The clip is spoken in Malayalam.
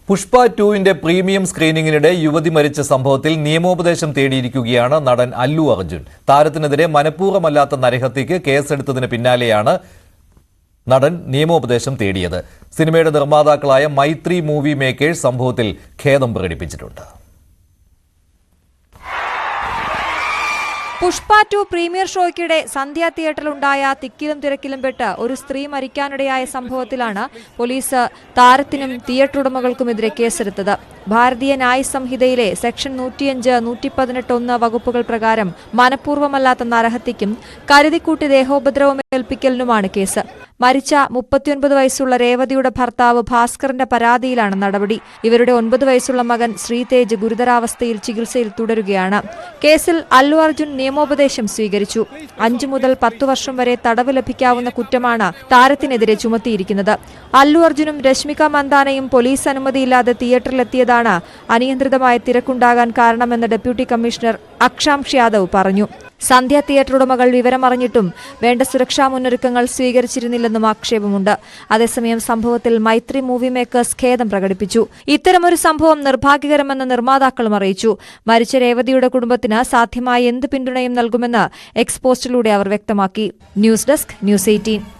പുഷ്പ 2-ന്റെ പ്രീമിയം സ്ക്രീനിംഗിനിടെ യുവതി മരിച്ച സംഭവത്തിൽ നിയമോപദേശം തേടിയിരിക്കുകയാണ് നടൻ അല്ലു അർജുൻ. താരത്തിനെതിരെ മനഃപൂർവ്വമല്ലാത്ത നരഹത്യയ്ക്ക് കേസെടുത്തതിന് പിന്നാലെയാണ് നടൻ നിയമോപദേശം തേടിയത്. സിനിമയുടെ നിർമ്മാതാക്കളായ മൈത്രി മൂവി മേക്കേഴ്സ് സംഭവത്തിൽ ഖേദം പ്രകടിപ്പിച്ചിട്ടുണ്ട്. പുഷ്പ 2 പ്രീമിയർ ഷോയ്ക്കിടെ സന്ധ്യ തിയേറ്ററിലുണ്ടായ തിക്കിലും തിരക്കിലും പെട്ട് ഒരു സ്ത്രീ മരിക്കാനിടയായ സംഭവത്തിലാണ് പോലീസ് താരത്തിനും തിയേറ്റർ ഉടമകൾക്കുമെതിരെ കേസെടുത്തത്. ഭാരതീയ ന്യായ സംഹിതയിലെ സെക്ഷൻ 105, 118(1) വകുപ്പുകൾ പ്രകാരം മനഃപൂർവ്വമല്ലാത്ത നരഹത്യയ്ക്കും കരുതിക്കൂട്ടി ദേഹോപദ്രവം ഏൽപ്പിക്കലിനുമാണ് കേസ്. മരിച്ച 39 വയസ്സുള്ള രേവതിയുടെ ഭർത്താവ് ഭാസ്കറിന്റെ പരാതിയിലാണ് നടപടി. ഇവരുടെ 9 വയസ്സുള്ള മകൻ ശ്രീതേജ് ഗുരുതരാവസ്ഥയിൽ ചികിത്സയിൽ തുടരുകയാണ്. കേസിൽ അല്ലു അർജുൻ നിയമോപദേശം സ്വീകരിച്ചു. 5 മുതൽ 10 വർഷം വരെ തടവ് ലഭിക്കാവുന്ന കുറ്റമാണ് താരത്തിനെതിരെ ചുമത്തിയിരിക്കുന്നത്. അല്ലു അർജുനും രശ്മിക മന്ദാനയും പോലീസ് അനുമതിയില്ലാതെ തിയേറ്ററിലെത്തിയതാണ് അനിയന്ത്രിതമായ തിരക്കുണ്ടാകാൻ കാരണമെന്ന് ഡെപ്യൂട്ടി കമ്മീഷണർ അക്ഷാംഷ് യാദവ് പറഞ്ഞു. സന്ധ്യ തിയേറ്റർ ഉടമകൾ വിവരമറിഞ്ഞിട്ടും വേണ്ട സുരക്ഷാ മുന്നൊരുക്കങ്ങൾ സ്വീകരിച്ചിരുന്നില്ലെന്നും ആക്ഷേപമുണ്ട്. അതേസമയം സംഭവത്തിൽ മൈത്രി മൂവി മേക്കേഴ്സ് ഖേദം പ്രകടിപ്പിച്ചു. ഇത്തരമൊരു സംഭവം നിർഭാഗ്യകരമെന്ന് നിർമ്മാതാക്കളും അറിയിച്ചു. മരിച്ച രേവതിയുടെ കുടുംബത്തിന് സാധ്യമായ എന്ത് പിന്തുണയും നൽകുമെന്ന് എക്സ്പോസ്റ്റിലൂടെ അവർ വ്യക്തമാക്കി. News desk, news 18.